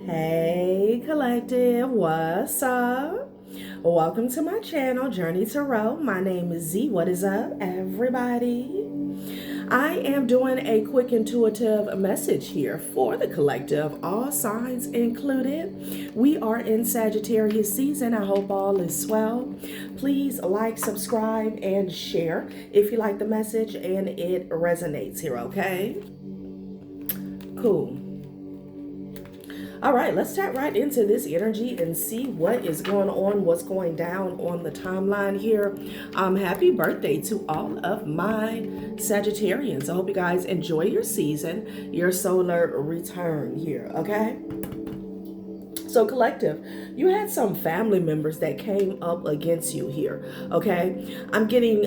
Hey collective, what's up? Welcome to my channel, Journey Tarot. My name is Z. What is up, everybody? I am doing a quick intuitive message here for the collective, all signs included. We are in Sagittarius season. I hope all is well. Please like, subscribe, and share if you like the message and it resonates here, okay? Cool. All right, let's tap right into this energy and see what is going on, what's going down on the timeline here. Happy birthday to all of my Sagittarians. I hope you guys enjoy your season, your solar return here, okay? So collective, you had some family members that came up against you here, okay? I'm getting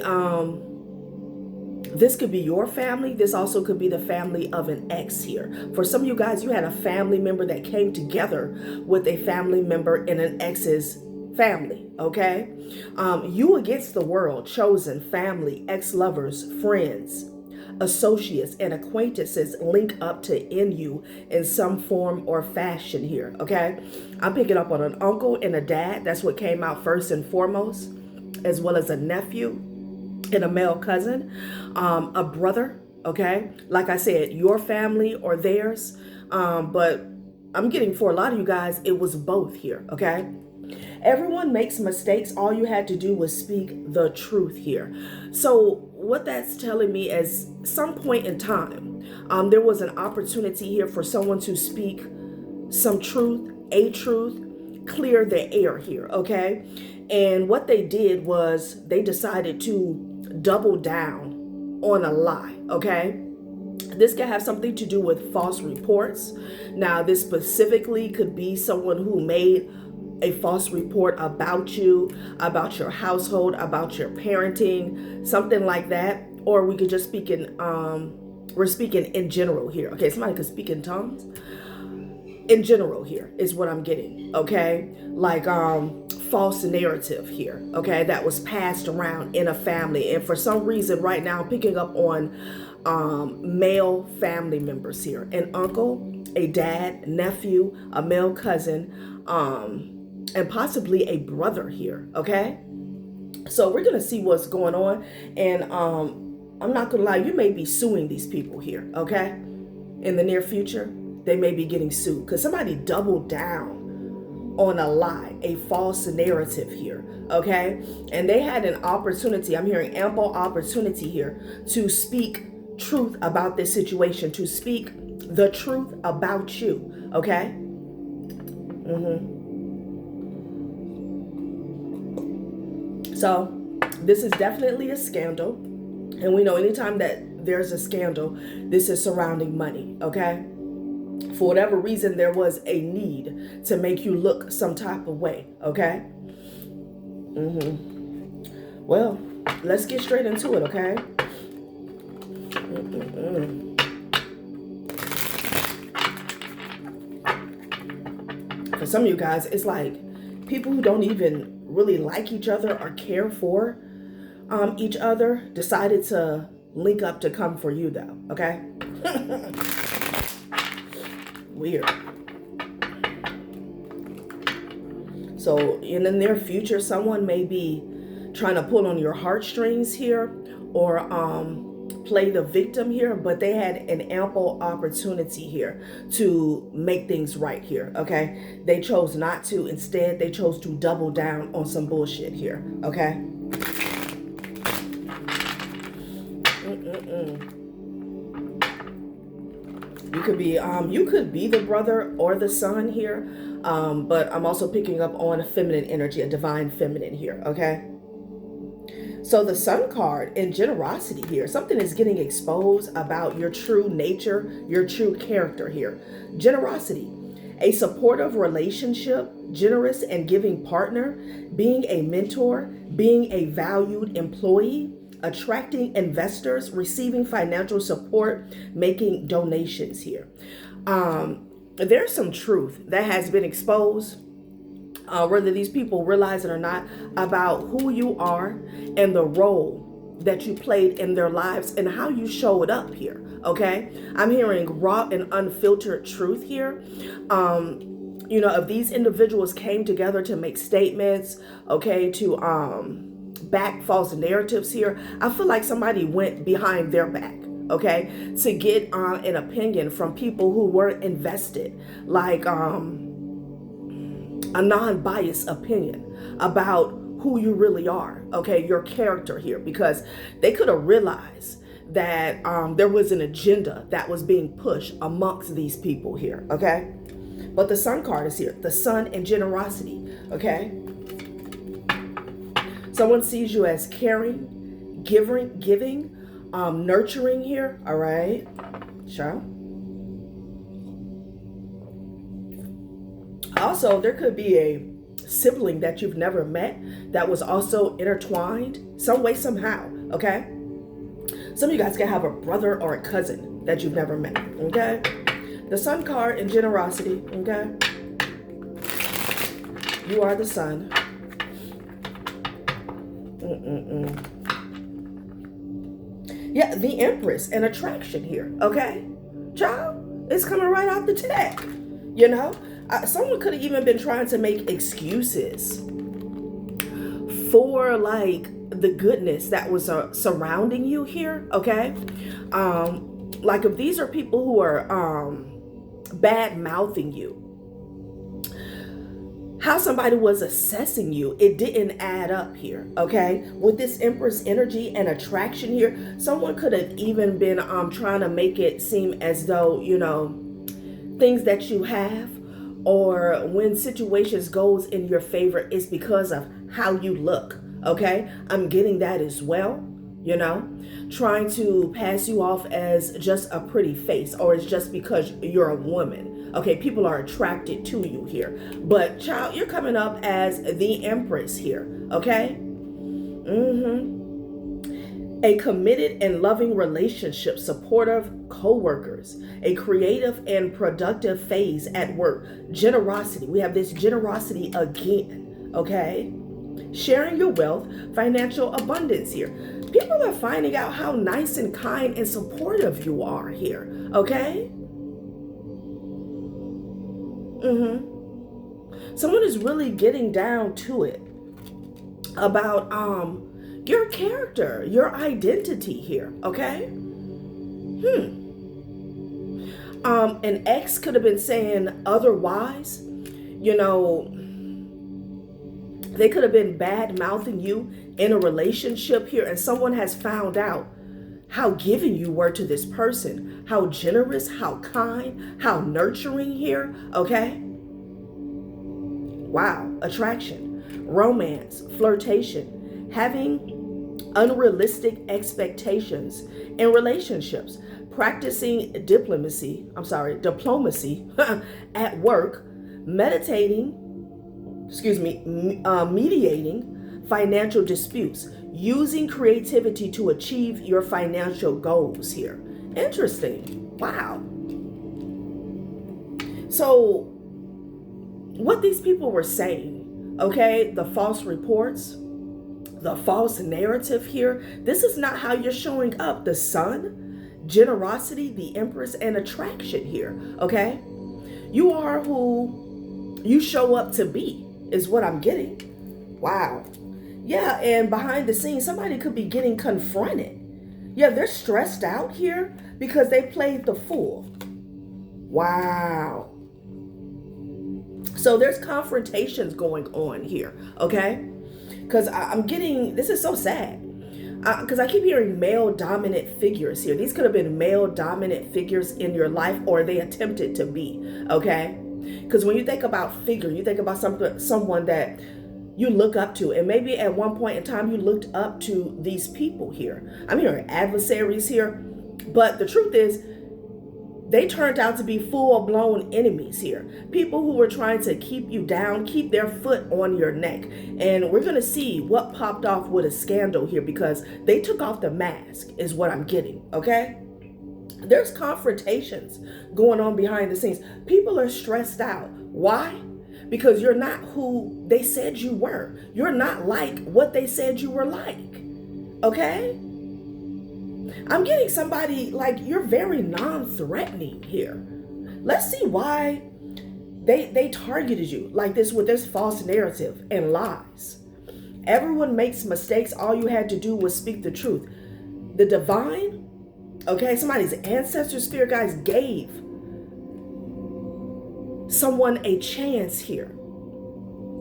this could be your family. This also could be the family of an ex here. For some of you guys, you had a family member that came together with a family member in an ex's family, okay? You against the world, chosen, family, ex-lovers, friends, associates, and acquaintances link up to end you in some form or fashion here, okay? I'm picking up on an uncle and a dad. That's what came out first and foremost, as well as a nephew and a male cousin, a brother, okay? Like I said, your family or theirs, but I'm getting for a lot of you guys, it was both here, okay? Everyone makes mistakes. All you had to do was speak the truth here. So what that's telling me is some point in time, there was an opportunity here for someone to speak some truth, a truth, clear the air here, okay? And what they did was they decided to double down on a lie, okay? This can have something to do with false reports. Now, this specifically could be someone who made a false report about you, about your household, about your parenting, something like that. Or we could just speak in, we're speaking in general here. Okay, somebody could speak in tongues. In general here is what I'm getting, okay? Like false narrative here, okay? That was passed around in a family. And for some reason right now, I'm picking up on male family members here. An uncle, a dad, nephew, a male cousin, and possibly a brother here, okay? So we're gonna see what's going on. And I'm not gonna lie, you may be suing these people here, okay? In the near future. They may be getting sued because somebody doubled down on a lie, a false narrative here, okay? And they had an opportunity, I'm hearing ample opportunity here to speak truth about this situation, to speak the truth about you, okay? So this is definitely a scandal. And we know anytime that there's a scandal, this is surrounding money, okay? For whatever reason, there was a need to make you look some type of way, okay? Well, let's get straight into it, okay? For some of you guys, it's like people who don't even really like each other or care for each other decided to link up to come for you, though, okay? Weird. So in the near future, someone may be trying to pull on your heartstrings here or play the victim here, but they had an ample opportunity here to make things right here, okay? They chose not to. Instead, they chose to double down on some bullshit here, okay? You could be the brother or the son here, but I'm also picking up on a feminine energy, a divine feminine here, okay? So the Sun card in generosity here, something is getting exposed about your true nature, your true character here. Generosity, a supportive relationship, generous and giving partner, being a mentor, being a valued employee, attracting investors, receiving financial support, making donations here. There's some truth that has been exposed, whether these people realize it or not, about who you are and the role that you played in their lives and how you showed up here, okay? I'm hearing raw and unfiltered truth here. you know, if these individuals came together to make statements, okay, to back false narratives here, I feel like somebody went behind their back, okay, to get an opinion from people who weren't invested, like a non-biased opinion about who you really are, okay, your character here, because they could have realized that there was an agenda that was being pushed amongst these people here, okay? But the Sun card is here, the Sun and generosity, okay? Someone sees you as caring, giving, nurturing here, all right? Sure. Also, there could be a sibling that you've never met that was also intertwined some way, somehow, okay? Some of you guys can have a brother or a cousin that you've never met, okay? The Sun card in generosity, okay? You are the Sun. Yeah, the Empress and attraction here, okay? Child, it's coming right out the deck, you know? Someone could have even been trying to make excuses for like the goodness that was surrounding you here, okay? Like if these are people who are bad mouthing you, how somebody was assessing you, it didn't add up here, okay? With this Empress energy and attraction here, someone could have even been trying to make it seem as though, you know, things that you have, or when situations goes in your favor, is because of how you look, okay? I'm getting that as well, you know? Trying to pass you off as just a pretty face, or it's just because you're a woman, okay? People are attracted to you here. But child, you're coming up as the Empress here, okay? A committed and loving relationship, supportive co-workers, a creative and productive phase at work, generosity. We have this generosity again, okay? Sharing your wealth, financial abundance here. People are finding out how nice and kind and supportive you are here, okay? Someone is really getting down to it about your character, your identity here, okay? An ex could have been saying otherwise, you know, they could have been bad mouthing you in a relationship here, and someone has found out how giving you were to this person, how generous, how kind, how nurturing here, okay? Wow, attraction, romance, flirtation, having unrealistic expectations in relationships, practicing diplomacy at work, mediating financial disputes, using creativity to achieve your financial goals here. Interesting. Wow. So what these people were saying, okay, the false reports, the false narrative here, this is not how you're showing up. The Sun, generosity, the Empress, and attraction here, okay? You are who you show up to be, is what I'm getting. Wow. Yeah, and behind the scenes, somebody could be getting confronted. Yeah, they're stressed out here because they played the fool. Wow. So there's confrontations going on here, okay? Because I'm getting, this is so sad. Because I keep hearing male dominant figures here. These could have been male dominant figures in your life, or they attempted to be, okay? Because when you think about figure, you think about someone that you look up to, and maybe at one point in time you looked up to these people here. I'm hearing adversaries here, but the truth is they turned out to be full-blown enemies here. People who were trying to keep you down, keep their foot on your neck. And we're going to see what popped off with a scandal here, because they took off the mask is what I'm getting, okay? There's confrontations going on behind the scenes. People are stressed out. Why? Because you're not who they said you were. You're not like what they said you were like, okay? I'm getting somebody like you're very non-threatening here. Let's see why They targeted you like this with this false narrative and lies. Everyone makes mistakes. All you had to do was speak the truth. The divine, okay, somebody's ancestor spirit guides gave someone a chance here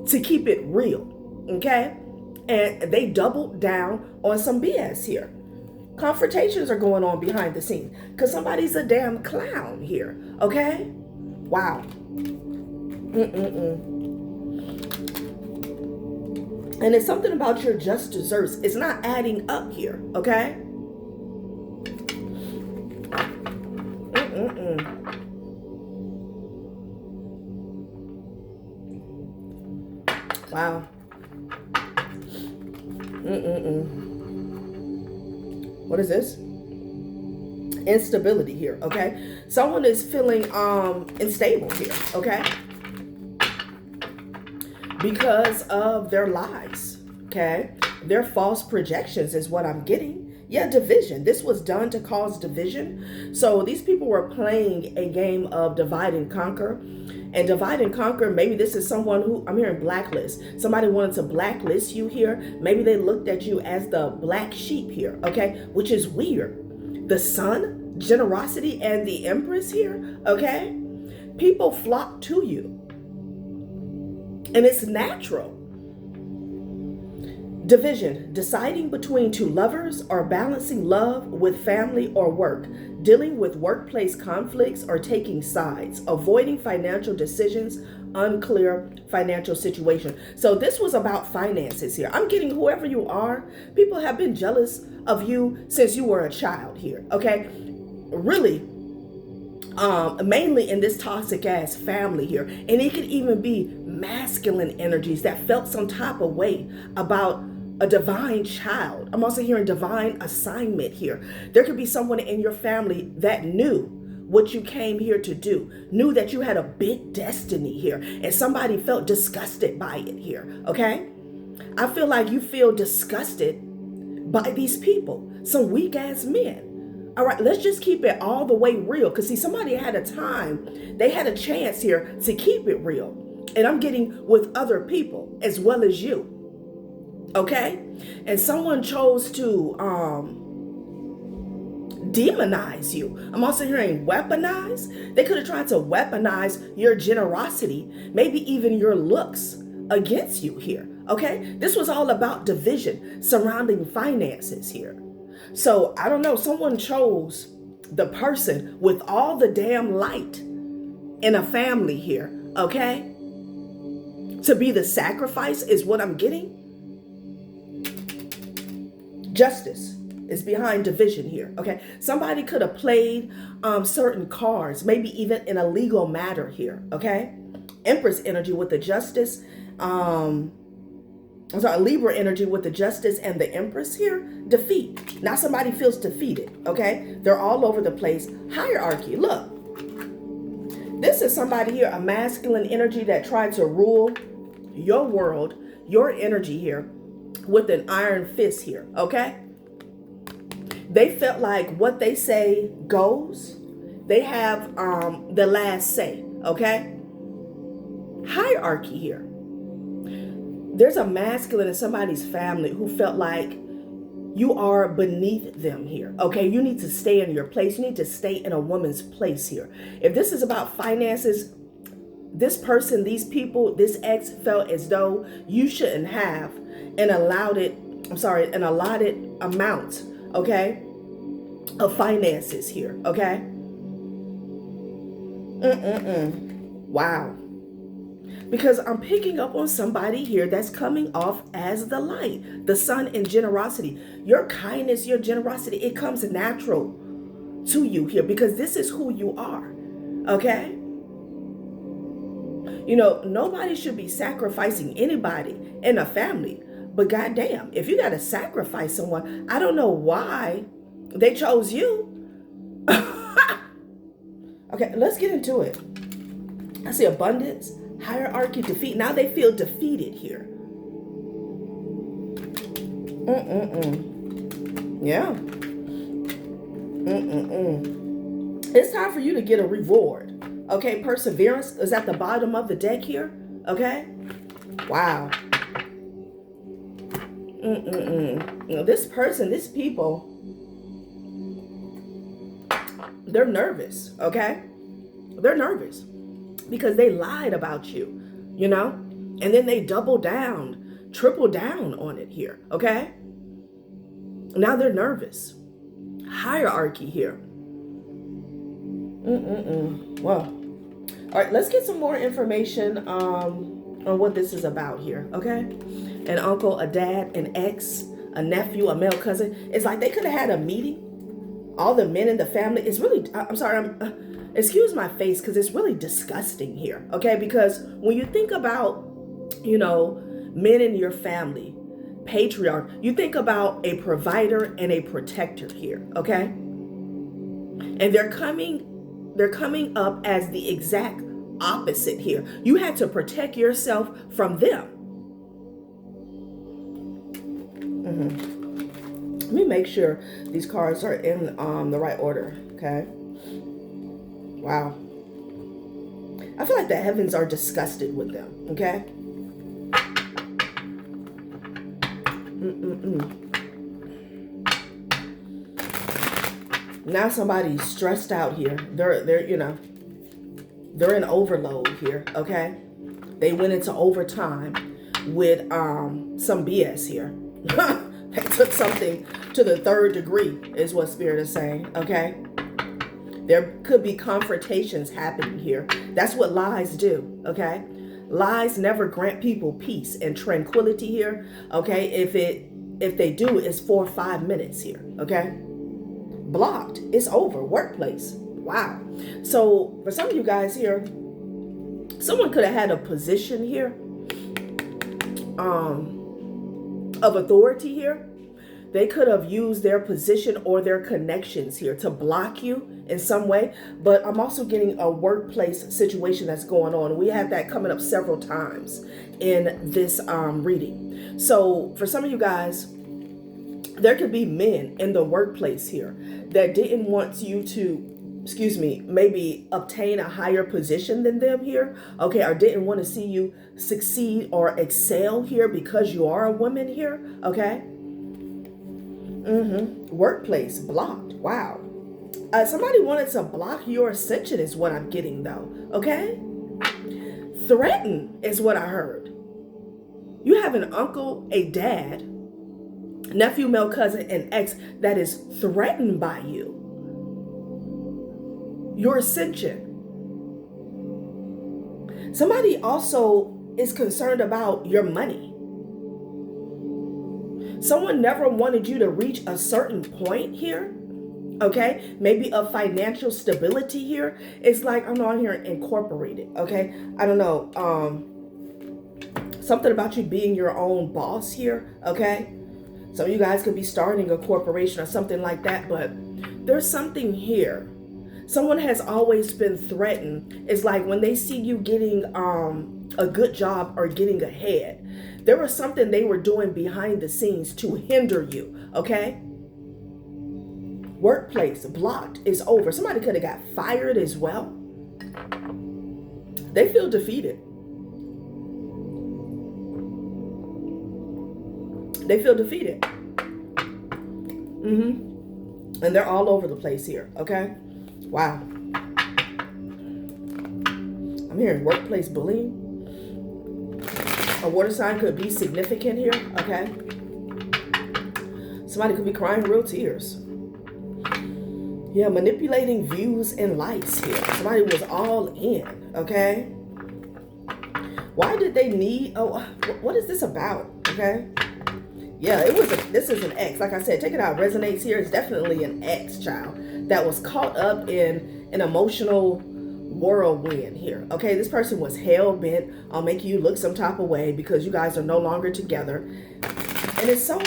to keep it real, okay? And they doubled down on some BS here. Confrontations are going on behind the scenes because somebody's a damn clown here, okay? Wow. And it's something about your just desserts. It's not adding up here, okay? Wow. What is this? Instability here, okay? Someone is feeling unstable here, okay? Because of their lies, okay? Their false projections is what I'm getting. Yeah, division. This was done to cause division. So these people were playing a game of divide and conquer. And divide and conquer, maybe this is someone who, I'm hearing blacklist. Somebody wanted to blacklist you here. Maybe they looked at you as the black sheep here, okay? Which is weird. The sun, generosity, and the empress here, okay? People flock to you. And it's natural. Division, deciding between two lovers or balancing love with family or work, dealing with workplace conflicts or taking sides, avoiding financial decisions, unclear financial situation. So this was about finances here. I'm getting whoever you are, people have been jealous of you since you were a child here, okay? Really, mainly in this toxic ass family here. And it could even be masculine energies that felt some type of way about a divine child. I'm also hearing divine assignment here. There could be someone in your family that knew what you came here to do, knew that you had a big destiny here, and somebody felt disgusted by it here, okay? I feel like you feel disgusted by these people, some weak ass men. All right, let's just keep it all the way real. Because see, somebody had a time, they had a chance here to keep it real. And I'm getting with other people as well as you. Okay? And someone chose to demonize you. I'm also hearing weaponize. They could have tried to weaponize your generosity, maybe even your looks against you here. Okay? This was all about division surrounding finances here. So I don't know, someone chose the person with all the damn light in a family here, okay? To be the sacrifice is what I'm getting. Justice is behind division here, okay? Somebody could have played certain cards, maybe even in a legal matter here, okay? Empress energy with the justice, Libra energy with the justice and the empress here, defeat. Now somebody feels defeated, okay? They're all over the place. Hierarchy, look. This is somebody here, a masculine energy that tried to rule your world, your energy here with an iron fist here, okay? They felt like what they say goes. They have the last say, okay? Hierarchy here. There's a masculine in somebody's family who felt like you are beneath them here, okay? You need to stay in your place. You need to stay in a woman's place here. If this is about finances, this person, these people, this ex felt as though you shouldn't have an allotted amount, okay, of finances here, okay? Wow. Because I'm picking up on somebody here that's coming off as the light, the sun and generosity. Your kindness, your generosity, it comes natural to you here because this is who you are, okay? You know, nobody should be sacrificing anybody in a family. But goddamn, if you got to sacrifice someone, I don't know why they chose you. Okay, let's get into it. I see abundance, hierarchy, defeat. Now they feel defeated here. Yeah. It's time for you to get a reward. Okay, perseverance is at the bottom of the deck here. Okay. Wow. You know, this person, these people, they're nervous. Okay. They're nervous because they lied about you, you know, and then they double down, triple down on it here. Okay. Now they're nervous. Hierarchy here. Well, all right, let's get some more information on what this is about here, okay? An uncle, a dad, an ex, a nephew, a male cousin. It's like they could have had a meeting. All the men in the family. It's really, I'm sorry, excuse my face, because it's really disgusting here, okay? Because when you think about, you know, men in your family, patriarch, you think about a provider and a protector here, okay? And they're coming up as the exact opposite here. You had to protect yourself from them. Let me make sure these cards are in the right order, okay? Wow. I feel like the heavens are disgusted with them, okay? Now somebody's stressed out here. They're you know, they're in overload here, okay? They went into overtime with some BS here. They took something to the 3rd degree is what Spirit is saying, okay? There could be confrontations happening here. That's what lies do, okay? Lies never grant people peace and tranquility here, okay? If they do, it's 4 or 5 minutes here, okay? Blocked. It's over. Workplace. Wow. So for some of you guys here, someone could have had a position here of authority here. They could have used their position or their connections here to block you in some way. But I'm also getting a workplace situation that's going on. We had that coming up several times in this reading. So for some of you guys, there could be men in the workplace here that didn't want you to, maybe obtain a higher position than them here, okay, or didn't want to see you succeed or excel here because you are a woman here, okay? Workplace blocked. Wow. Somebody wanted to block your ascension is what I'm getting though, okay? Threaten is what I heard. You have an uncle, a dad, nephew, male cousin, and ex that is threatened by you. Your ascension. Somebody also is concerned about your money. Someone never wanted you to reach a certain point here. Okay, maybe of financial stability here. It's like, I'm not here incorporated. Okay, I don't know. Something about you being your own boss here. Okay. Some of you guys could be starting a corporation or something like that, but there's something here. Someone has always been threatened. It's like when they see you getting a good job or getting ahead, there was something they were doing behind the scenes to hinder you, okay? Workplace blocked is over. Somebody could have got fired as well. They feel defeated. They feel defeated. And they're all over the place here, okay? Wow. I'm hearing workplace bullying. A water sign could be significant here, okay? Somebody could be crying real tears. Yeah, manipulating views and likes here. Somebody was all in, okay? Why did they need, what is this about, okay? Yeah, this is an ex. Like I said, take it out. Resonates here. It's definitely an ex, child, that was caught up in an emotional whirlwind here. Okay, this person was hell-bent on making you look some type of way because you guys are no longer together. And it's so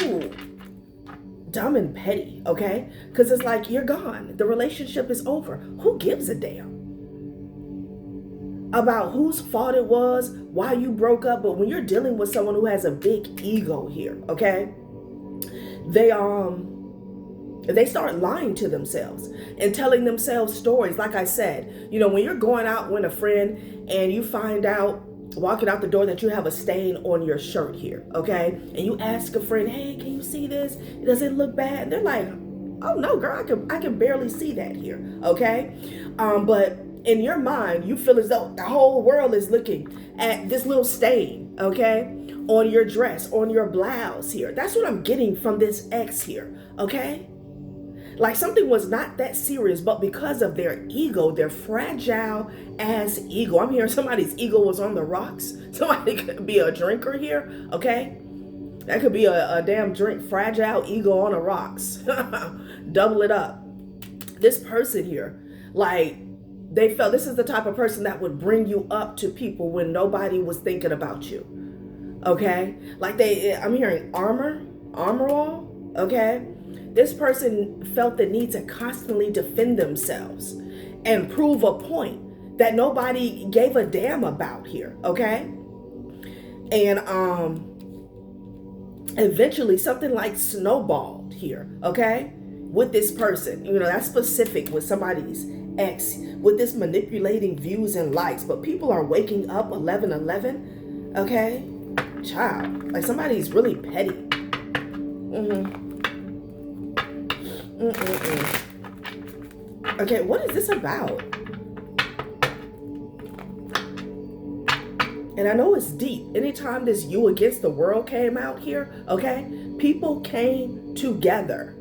dumb and petty, okay? Because it's like, you're gone. The relationship is over. Who gives a damn about whose fault it was, why you broke up? But when you're dealing with someone who has a big ego here, okay, they start lying to themselves and telling themselves stories. Like I said, when you're going out with a friend and you find out walking out the door that you have a stain on your shirt here, okay? And you ask a friend, hey, can you see this? Does it look bad? And they're like, oh no, girl, I can barely see that here, okay? But in your mind, you feel as though the whole world is looking at this little stain, okay? On your dress, on your blouse here. That's what I'm getting from this ex here, okay? Like something was not that serious, but because of their ego, their fragile ass ego. I'm hearing somebody's ego was on the rocks. Somebody could be a drinker here, okay? That could be a damn drink. Fragile ego on the rocks. Double it up. This person here, like, they felt this is the type of person that would bring you up to people when nobody was thinking about you, okay? Like I'm hearing armor wall, okay? This person felt the need to constantly defend themselves and prove a point that nobody gave a damn about here, okay? And eventually something like snowballed here, okay? With this person, that's specific with somebody's ex, with this manipulating views and likes. But people are waking up 11/11, okay? Child, like somebody's really petty. Okay, what is this about? And I know it's deep. Anytime this you against the world came out here, okay, people came together.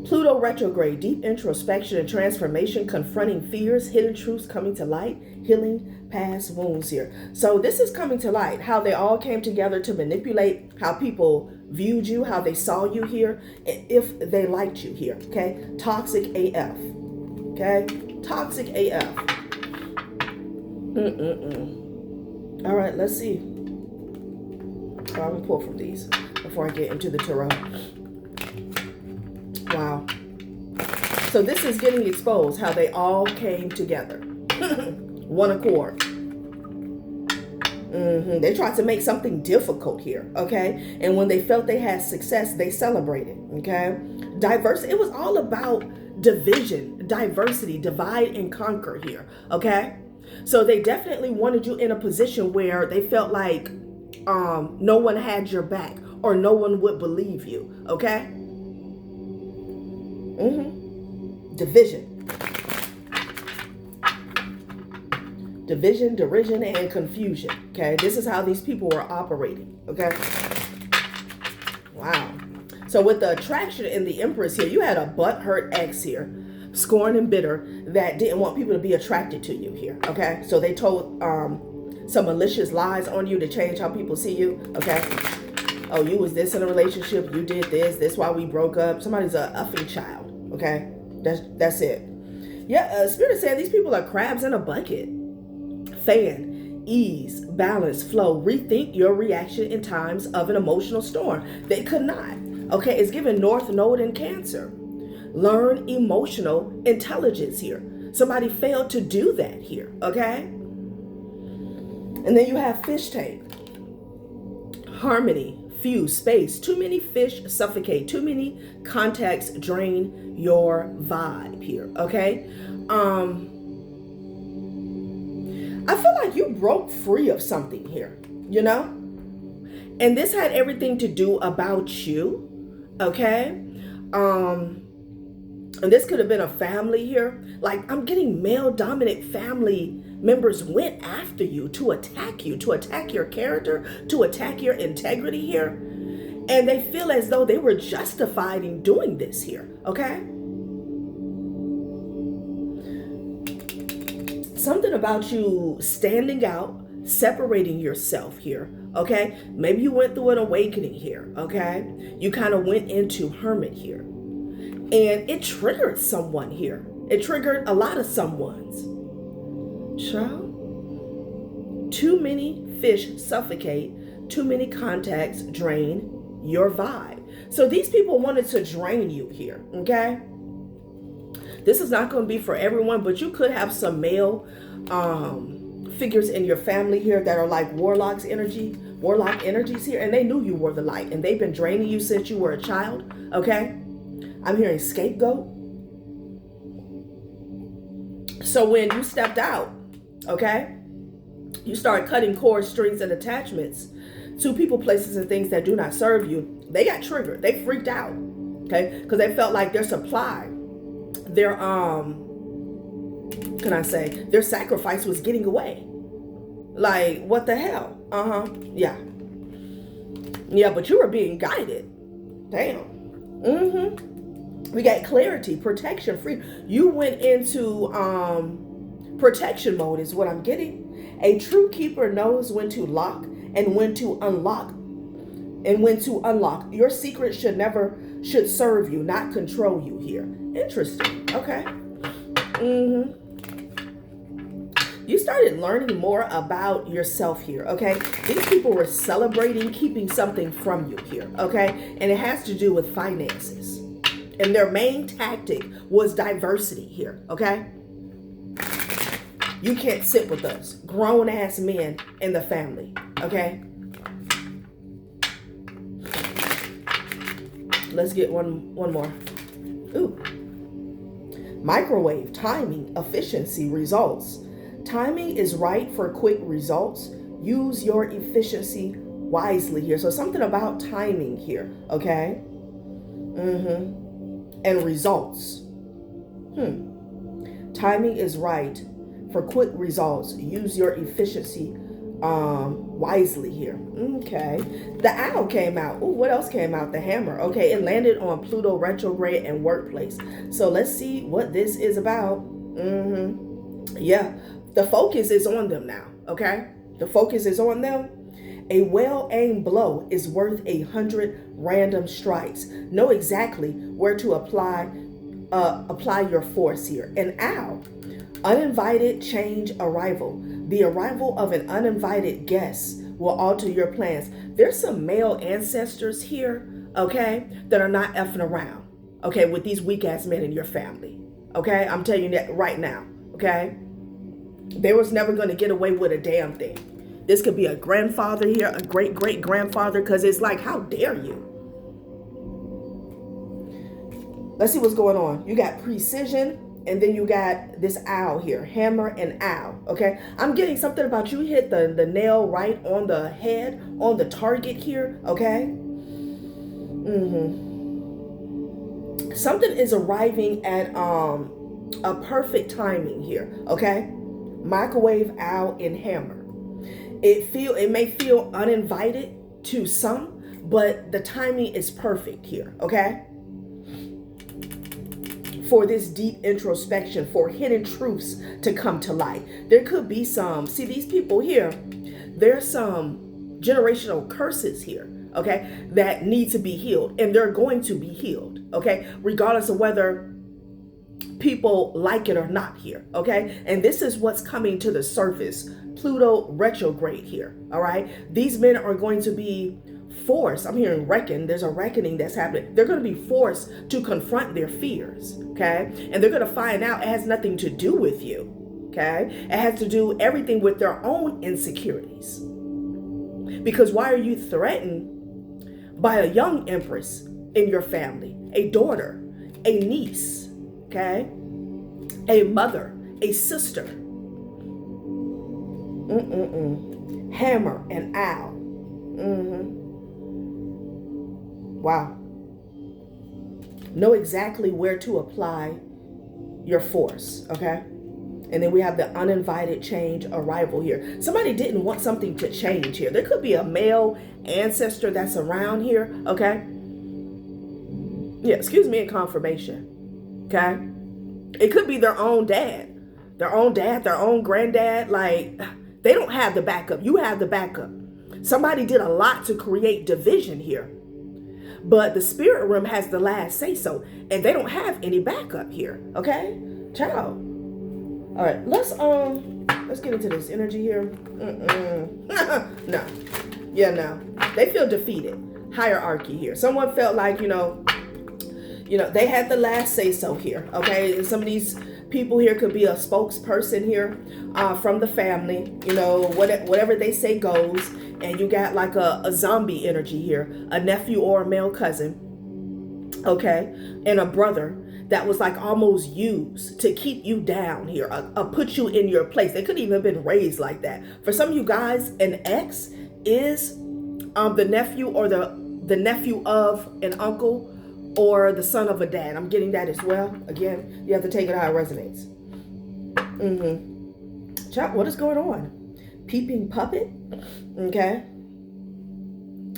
Pluto retrograde, deep introspection and transformation, confronting fears, hidden truths coming to light, healing past wounds here. So this is coming to light, how they all came together to manipulate how people viewed you, how they saw you here, if they liked you here, okay? Toxic AF, okay? Toxic AF. All right, let's see. I'm gonna pull from these before I get into the tarot. Wow. So this is getting exposed, how they all came together. One accord. They tried to make something difficult here, okay? And when they felt they had success, they celebrated, okay? Diversity, it was all about division, diversity, divide and conquer here, okay? So they definitely wanted you in a position where they felt like no one had your back or no one would believe you, okay? Division. Division, derision, and confusion. Okay, this is how these people were operating. Okay. Wow. So with the attraction in the Empress here, you had a butthurt ex here, scorned and bitter, that didn't want people to be attracted to you here. Okay. So they told some malicious lies on you to change how people see you. Okay. Oh, you was this in a relationship. You did this. This why we broke up. Somebody's a effing child. Okay. That's it. Yeah, Spirit said these people are crabs in a bucket. Fan, ease, balance, flow. Rethink your reaction in times of an emotional storm. They could not. Okay, it's given North Node in Cancer. Learn emotional intelligence here. Somebody failed to do that here. Okay. And then you have fish tank. Harmony, fuse, space. Too many fish suffocate. Too many contacts drain your vibe here, okay? I feel like you broke free of something here, And this had everything to do about you, okay? And this could have been a family here. Like, I'm getting male-dominant family members went after you to attack your character, to attack your integrity here. And they feel as though they were justified in doing this here, okay? Something about you standing out, separating yourself here, okay? Maybe you went through an awakening here, okay? You kind of went into hermit here. And it triggered someone here. It triggered a lot of someone's. Child. Too many fish suffocate. Too many contacts drain your vibe. So these people wanted to drain you here, okay? This is not going to be for everyone, but you could have some male figures in your family here that are like warlock energies here, and they knew you were the light, and they've been draining you since you were a child, okay? I'm hearing scapegoat. So when you stepped out, okay, you start cutting cords, strings, and attachments to people, places, and things that do not serve you. They got triggered. They freaked out, okay, because they felt like their supply, their their sacrifice was getting away. Like, what the hell? Yeah. Yeah, but you were being guided. Damn. We got clarity, protection, free. You went into protection mode is what I'm getting. A true keeper knows when to lock and when to unlock. And when to unlock. Your secret should serve you, not control you here. Interesting. Okay. You started learning more about yourself here, okay? These people were celebrating keeping something from you here, okay? And it has to do with finances. And their main tactic was diversity here, okay? You can't sit with us, grown-ass men in the family, okay? Let's get one more. Ooh. Microwave, timing, efficiency, results. Timing is right for quick results. Use your efficiency wisely here. So something about timing here, okay? And results. Timing is right for quick results. Use your efficiency wisely here. Okay. The owl came out. Ooh, what else came out? The hammer. Okay, it landed on Pluto retrograde and workplace. So let's see what this is about. Yeah. The focus is on them now, okay? The focus is on them. A well-aimed blow is worth 100 random strikes. Know exactly where to apply your force here. An owl, uninvited change arrival. The arrival of an uninvited guest will alter your plans. There's some male ancestors here, okay, that are not effing around, okay, with these weak-ass men in your family, okay? I'm telling you that right now, okay? They was never going to get away with a damn thing. This could be a grandfather here, a great-great-grandfather, because it's like, how dare you? Let's see what's going on. You got precision, and then you got this owl here, hammer and owl, okay? I'm getting something about you hit the nail right on the head, on the target here, okay? Something is arriving at a perfect timing here, okay? Microwave, owl, and hammer. It may feel uninvited to some, but the timing is perfect here, okay? For this deep introspection, for hidden truths to come to light. There could be some, see these people here, there's some generational curses here, okay, that need to be healed, and they're going to be healed, okay, regardless of whether people like it or not here, okay? And this is what's coming to the surface. Pluto retrograde here, all right? These men are going to be forced. I'm hearing reckon. There's a reckoning that's happening. They're going to be forced to confront their fears, okay? And they're going to find out it has nothing to do with you, okay? It has to do everything with their own insecurities. Because why are you threatened by a young empress in your family, a daughter, a niece, okay, a mother, a sister? Hammer and owl. Wow. Know exactly where to apply your force, okay? And then we have the uninvited change arrival here. Somebody didn't want something to change here. There could be a male ancestor that's around here, okay? Yeah, excuse me, in confirmation. Okay? It could be their own dad, their own granddad. Like, they don't have the backup. You have the backup. Somebody did a lot to create division here. But the spirit realm has the last say so. And they don't have any backup here. Okay? Ciao. All right. Let's get into this energy here. No. Yeah, no. They feel defeated. Hierarchy here. Someone felt like, they had the last say so here, okay? And some of these people here could be a spokesperson here from the family, whatever they say goes. And you got like a zombie energy here, a nephew or a male cousin. okay, and a brother that was like almost used to keep you down here, put you in your place. They couldn't even have been raised like that. For some of you guys, an ex is the nephew or the nephew of an uncle or the son of a dad. I'm getting that as well. Again, you have to take it how it resonates. Chat, what is going on? Peeping puppet? Okay.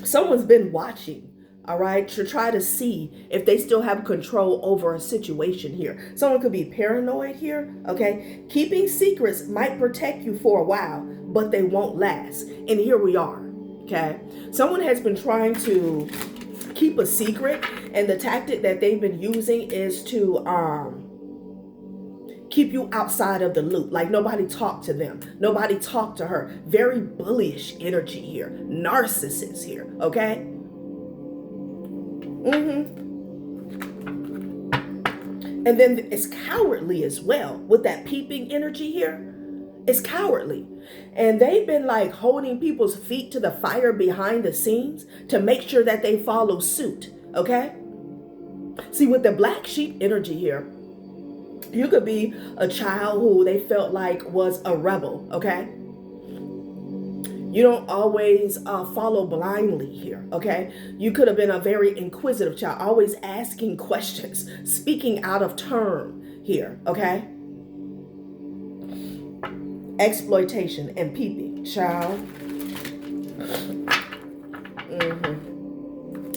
Someone's been watching, all right, to try to see if they still have control over a situation here. Someone could be paranoid here, okay? Keeping secrets might protect you for a while, but they won't last. And here we are, okay? Someone has been trying to keep a secret, and the tactic that they've been using is to keep you outside of the loop. Like nobody talked to them. Nobody talked to her. Very bullyish energy here. Narcissist here, okay? And then it's cowardly as well with that peeping energy here. It's cowardly. And they've been like holding people's feet to the fire behind the scenes to make sure that they follow suit, okay? See, with the black sheep energy here, you could be a child who they felt like was a rebel, okay? You don't always follow blindly here, okay? You could have been a very inquisitive child, always asking questions, speaking out of turn here, okay? Exploitation and peeping, child.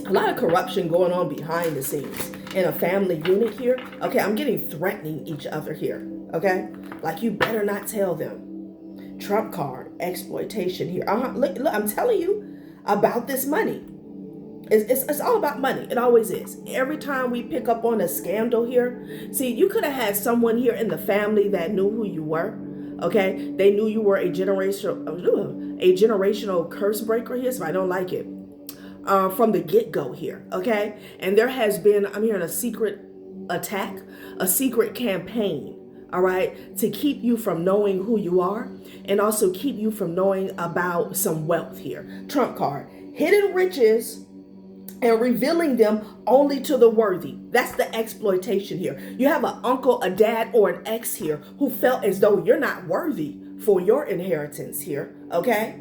A lot of corruption going on behind the scenes in a family unit here. Okay, I'm getting threatening each other here, okay? Like you better not tell them. Trump card, exploitation here. Look, I'm telling you about this money. It's all about money. It always is. Every time we pick up on a scandal here, see, you could have had someone here in the family that knew who you were. Okay, they knew you were a generational curse breaker here, so I don't like it. From the get-go here, okay? And there has been, I'm hearing a secret attack, a secret campaign, all right, to keep you from knowing who you are and also keep you from knowing about some wealth here. Trump card, hidden riches and revealing them only to the worthy. That's the exploitation here. You have an uncle, a dad, or an ex here who felt as though you're not worthy for your inheritance here, okay?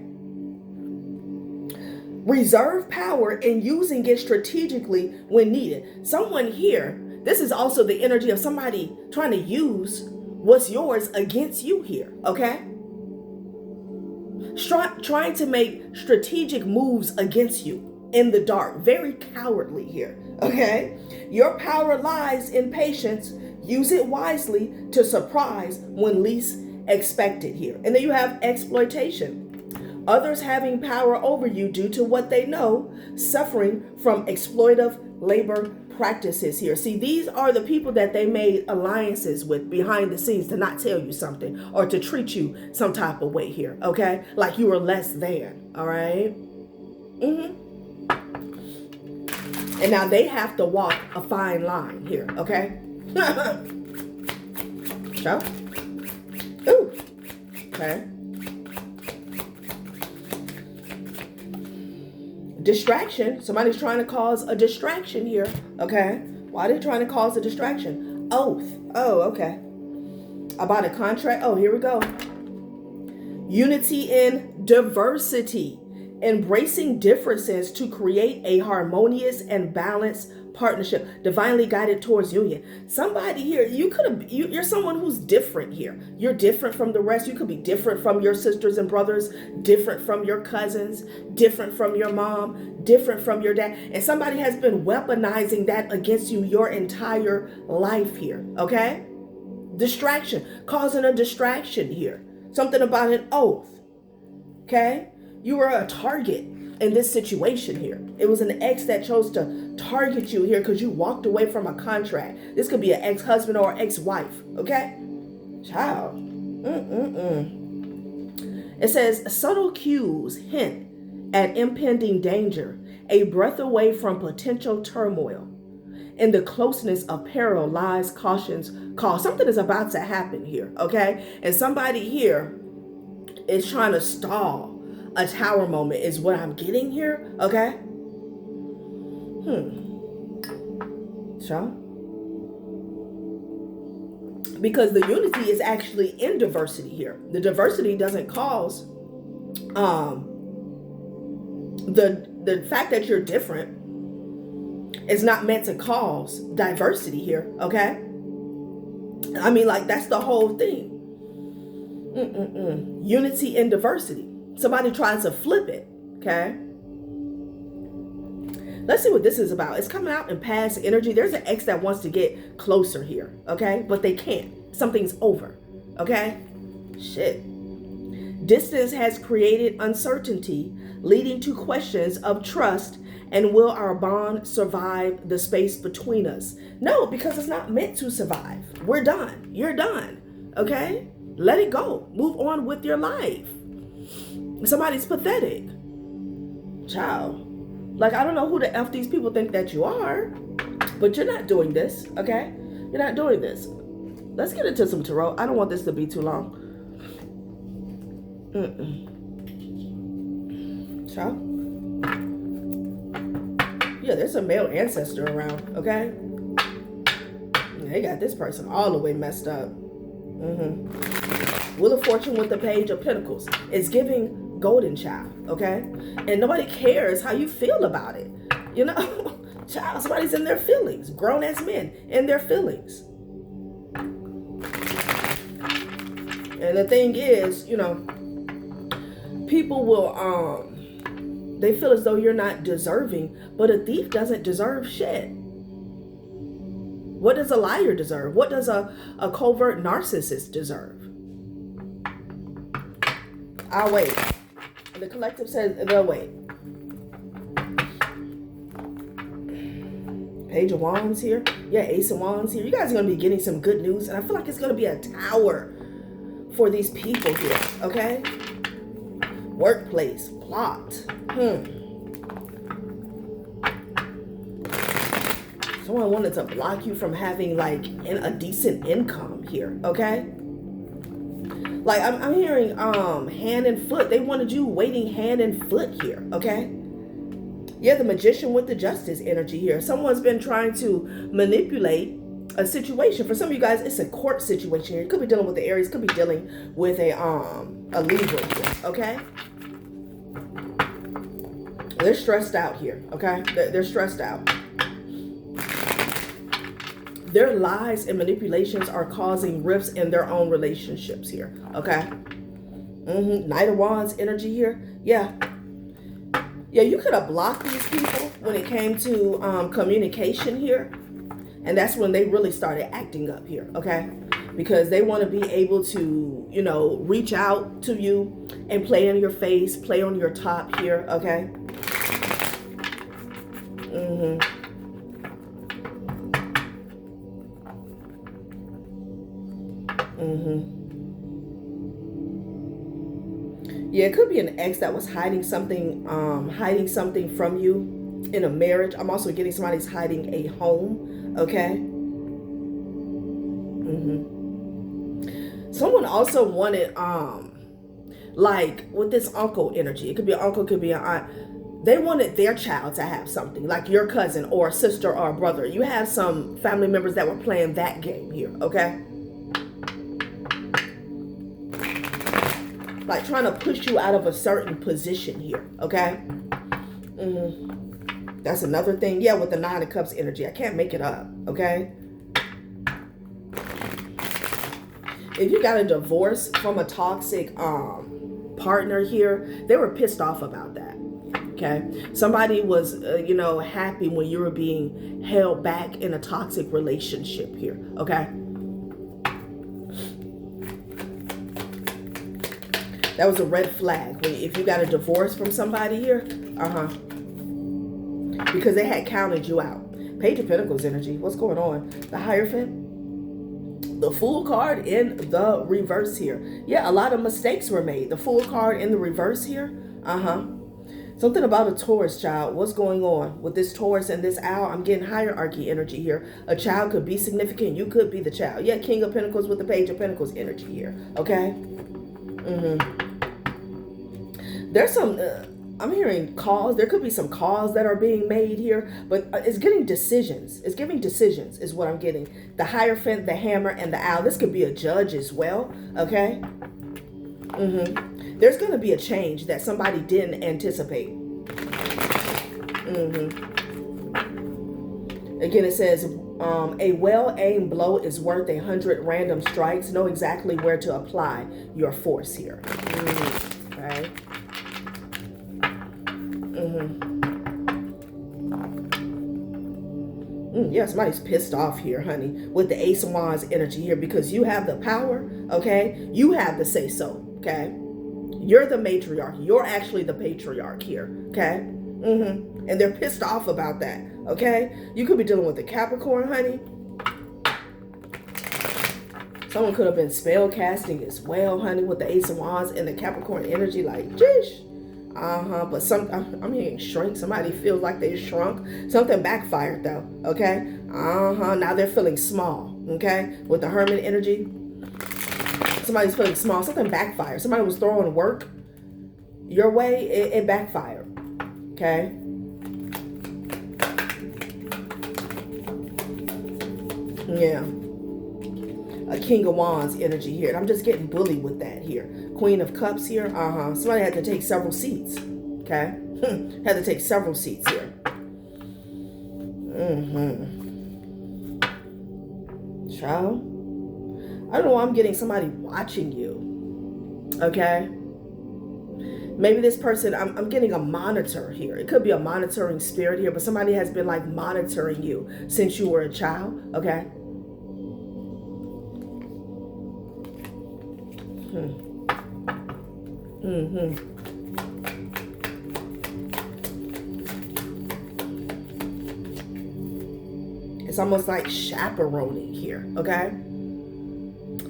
Reserve power and using it strategically when needed. Someone here, this is also the energy of somebody trying to use what's yours against you here, okay? Trying to make strategic moves against you in the dark. Very cowardly here, okay? Your power lies in patience. Use it wisely to surprise when least expected here. And then you have exploitation. Others having power over you due to what they know, suffering from exploitive labor practices here. See, these are the people that they made alliances with behind the scenes to not tell you something or to treat you some type of way here, okay? Like you were less than, all right? And now they have to walk a fine line here, okay? So, ooh, okay. Distraction. Somebody's trying to cause a distraction here, okay? Why are they trying to cause a distraction? Oath. Oh, okay. About a contract. Oh, here we go. Unity in diversity. Embracing differences to create a harmonious and balanced partnership, divinely guided towards union. Somebody here, you're someone who's different here. You're different from the rest. You could be different from your sisters and brothers, different from your cousins, different from your mom, different from your dad. And somebody has been weaponizing that against you your entire life here, okay? Distraction, causing a distraction here. Something about an oath, okay? You were a target in this situation here. It was an ex that chose to target you here because you walked away from a contract. This could be an ex-husband or ex-wife, okay? Child. It says, subtle cues hint at impending danger, a breath away from potential turmoil. In the closeness of peril lies caution's call. Something is about to happen here, okay? And somebody here is trying to stall a tower moment is what I'm getting here, okay? So, because the unity is actually in diversity here. The diversity doesn't cause the fact that you're different is not meant to cause diversity here, okay? I mean, like, that's the whole thing. Unity in diversity. Somebody tries to flip it, okay? Let's see what this is about. It's coming out in past energy. There's an ex that wants to get closer here, okay? But they can't. Something's over, okay? Shit. Distance has created uncertainty, leading to questions of trust, and will our bond survive the space between us? No, because it's not meant to survive. We're done. You're done, okay? Let it go. Move on with your life. Somebody's pathetic. Child. Like, I don't know who the F these people think that you are, but you're not doing this, okay? You're not doing this. Let's get into some tarot. I don't want this to be too long. Child. Yeah, there's a male ancestor around, okay? They got this person all the way messed up. Wheel of Fortune with the Page of Pentacles. It's giving golden child, okay? And nobody cares how you feel about it. You know, child, somebody's in their feelings. Grown ass men in their feelings. And the thing is, you know, people will, they feel as though you're not deserving, but a thief doesn't deserve shit. What does a liar deserve? What does a covert narcissist deserve? I'll wait. The collective says they'll wait. Page of Wands here. Yeah, Ace of Wands here. You guys are going to be getting some good news, and I feel like it's going to be a tower for these people here, okay? Workplace, plot. Someone wanted to block you from having, like, a decent income here, okay? Like, I'm hearing hand and foot. They wanted you waiting hand and foot here, okay? Yeah, the Magician with the Justice energy here. Someone's been trying to manipulate a situation. For some of you guys, it's a court situation here. You could be dealing with the Aries, could be dealing with a Libra here, okay? They're stressed out here, okay? They're stressed out. Their lies and manipulations are causing rifts in their own relationships here, okay? Knight of Wands energy here. Yeah, you could have blocked these people when it came to communication here. And that's when they really started acting up here, okay? Because they want to be able to, you know, reach out to you and play in your face, play on your top here, okay? Yeah, it could be an ex that was hiding something from you in a marriage. I'm also getting somebody's hiding a home, okay? Someone also wanted, like with this uncle energy, it could be an uncle, could be an aunt. They wanted their child to have something, like your cousin or a sister or a brother. You have some family members that were playing that game here, okay? Like trying to push you out of a certain position here, okay? That's another thing. Yeah, with the Nine of Cups energy. I can't make it up, okay? If you got a divorce from a toxic partner here, they were pissed off about that, okay? Somebody was, you know, happy when you were being held back in a toxic relationship here, okay? That was a red flag. If you got a divorce from somebody here, because they had counted you out. Page of Pentacles energy. What's going on? The Hierophant. The Fool card in the reverse here. Yeah, a lot of mistakes were made. The Fool card in the reverse here. Something about a Taurus child. What's going on with this Taurus and this owl? I'm getting hierarchy energy here. A child could be significant. You could be the child. Yeah, King of Pentacles with the Page of Pentacles energy here. Okay? There's some I'm hearing calls. There could be some calls that are being made here, but it's getting decisions. It's giving decisions is what I'm getting. The Hierophant, the Hammer, and the Owl. This could be a judge as well, okay? There's going to be a change that somebody didn't anticipate. Again, it says, a well-aimed blow is worth 100 random strikes. Know exactly where to apply your force here. Okay. Yeah, somebody's pissed off here, honey, with the Ace of Wands energy here, because you have the power, okay? You have the say-so, okay? You're the matriarch. You're actually the patriarch here, okay? And they're pissed off about that, okay? You could be dealing with a Capricorn, honey. Someone could have been spell casting as well, honey, with the Ace of Wands and the Capricorn energy, like, jish. But I'm hearing shrink. Somebody feels like they shrunk. Something backfired though, okay? Now they're feeling small, okay? With the Hermit energy, somebody's feeling small. Something backfired. Somebody was throwing work your way. It backfired, okay? Yeah. A King of Wands energy here. And I'm just getting bullied with that here. Queen of Cups here. Somebody had to take several seats. Okay? Had to take several seats here. Child. I don't know why I'm getting somebody watching you. Okay? Maybe this person, I'm getting a monitor here. It could be a monitoring spirit here, but somebody has been like monitoring you since you were a child. Okay? It's almost like chaperoning here, okay?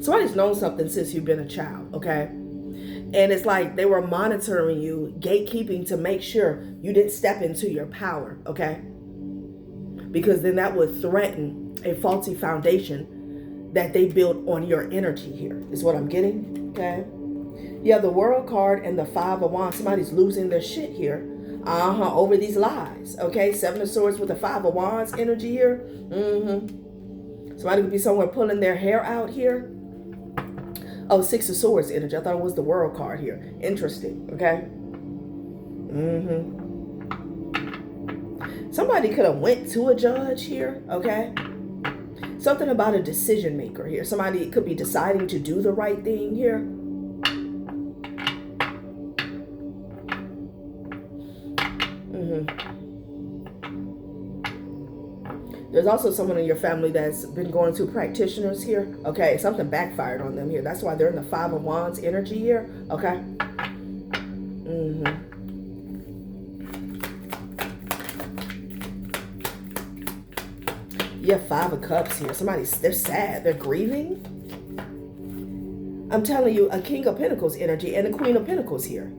Somebody's known something since you've been a child, okay? And it's like they were monitoring you, gatekeeping to make sure you didn't step into your power, okay? Because then that would threaten a faulty foundation that they built on your energy here, is what I'm getting, okay? Yeah, the World card and the Five of Wands. Somebody's losing their shit here. Over these lies. Okay, Seven of Swords with the Five of Wands energy here. Somebody could be somewhere pulling their hair out here. Oh, Six of Swords energy. I thought it was the World card here. Interesting. Okay. Somebody could have went to a judge here. Okay. Something about a decision maker here. Somebody could be deciding to do the right thing here. There's also someone in your family that's been going to practitioners here. Okay, something backfired on them here. That's why they're in the Five of Wands energy here. Okay. Yeah, Five of Cups here. They're sad. They're grieving. I'm telling you, a King of Pentacles energy and a Queen of Pentacles here.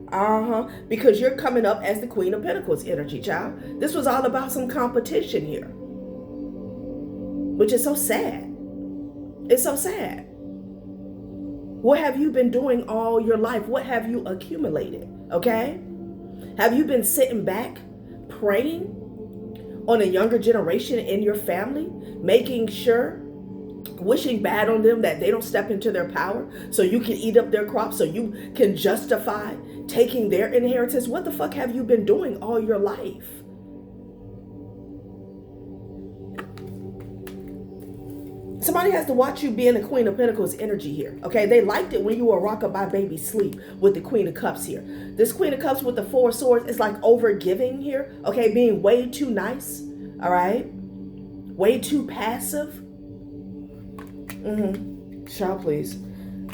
Because you're coming up as the Queen of Pentacles energy, child. This was all about some competition here. Which is so sad. It's so sad. What have you been doing all your life? What have you accumulated? Okay? Have you been sitting back praying on a younger generation in your family, making sure, wishing bad on them that they don't step into their power so you can eat up their crops, so you can justify taking their inheritance? What the fuck have you been doing all your life? Somebody has to watch you being the Queen of Pentacles energy here. Okay, they liked it when you were rockabye baby sleep with the Queen of Cups here. This Queen of Cups with the Four of Swords is like over giving here. Okay, being way too nice. All right, way too passive. Child, please.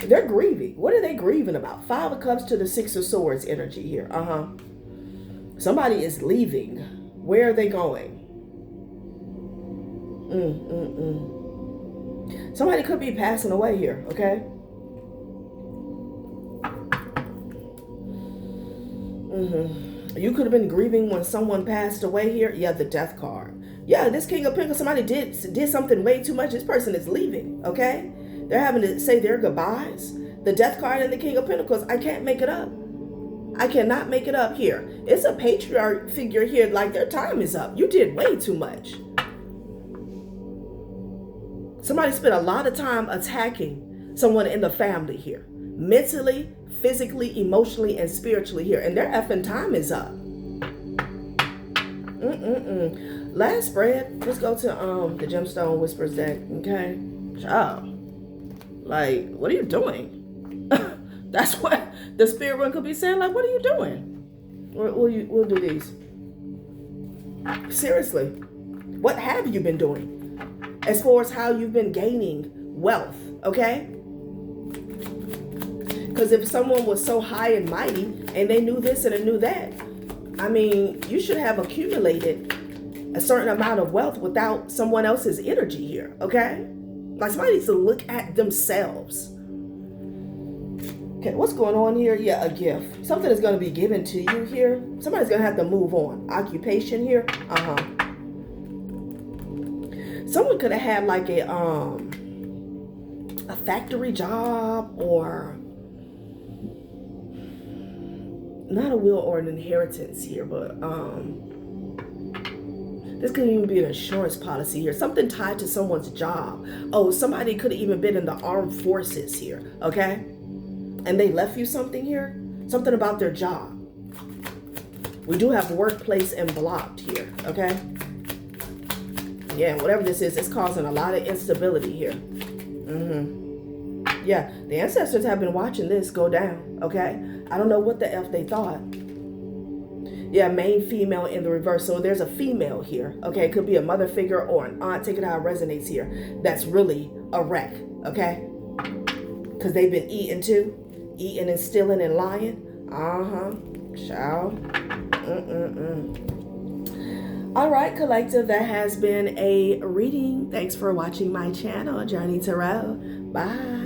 They're grieving. What are they grieving about? Five of Cups to the Six of Swords energy here. Somebody is leaving. Where are they going? Somebody could be passing away here, okay? You could have been grieving when someone passed away here. Yeah, the Death card. Yeah, this King of Pentacles, somebody did something way too much. This person is leaving, okay? They're having to say their goodbyes. The Death card and the King of Pentacles, I can't make it up. I cannot make it up here. It's a patriarch figure here, like their time is up. You did way too much. Somebody spent a lot of time attacking someone in the family here. Mentally, physically, emotionally, and spiritually here. And their effing time is up. Last spread. Let's go to the Gemstone Whispers deck. Okay. Child. Like, what are you doing? That's what the spirit one could be saying. Like, what are you doing? We'll do these. Seriously. What have you been doing? As far as how you've been gaining wealth, okay? Because if someone was so high and mighty and they knew this and they knew that, I mean, you should have accumulated a certain amount of wealth without someone else's energy here, okay? Like, somebody needs to look at themselves. Okay, what's going on here? Yeah, a gift. Something is going to be given to you here. Somebody's going to have to move on. Occupation here. Someone could have had like a factory job, or not a will or an inheritance here, but this could even be an insurance policy here. Something tied to someone's job. Oh, somebody could have even been in the armed forces here, okay? And they left you something here. Something about their job. We do have workplace and blocked here, okay? Yeah, whatever this is, it's causing a lot of instability here. Yeah, the ancestors have been watching this go down, okay? I don't know what the F they thought. Yeah, main female in the reverse. So there's a female here, okay? It could be a mother figure or an aunt. Take it how it resonates here. That's really a wreck, okay? Because they've been eating too. Eating and stealing and lying. Child. All right, collective, that has been a reading. Thanks for watching my channel, Journey Tarot. Bye.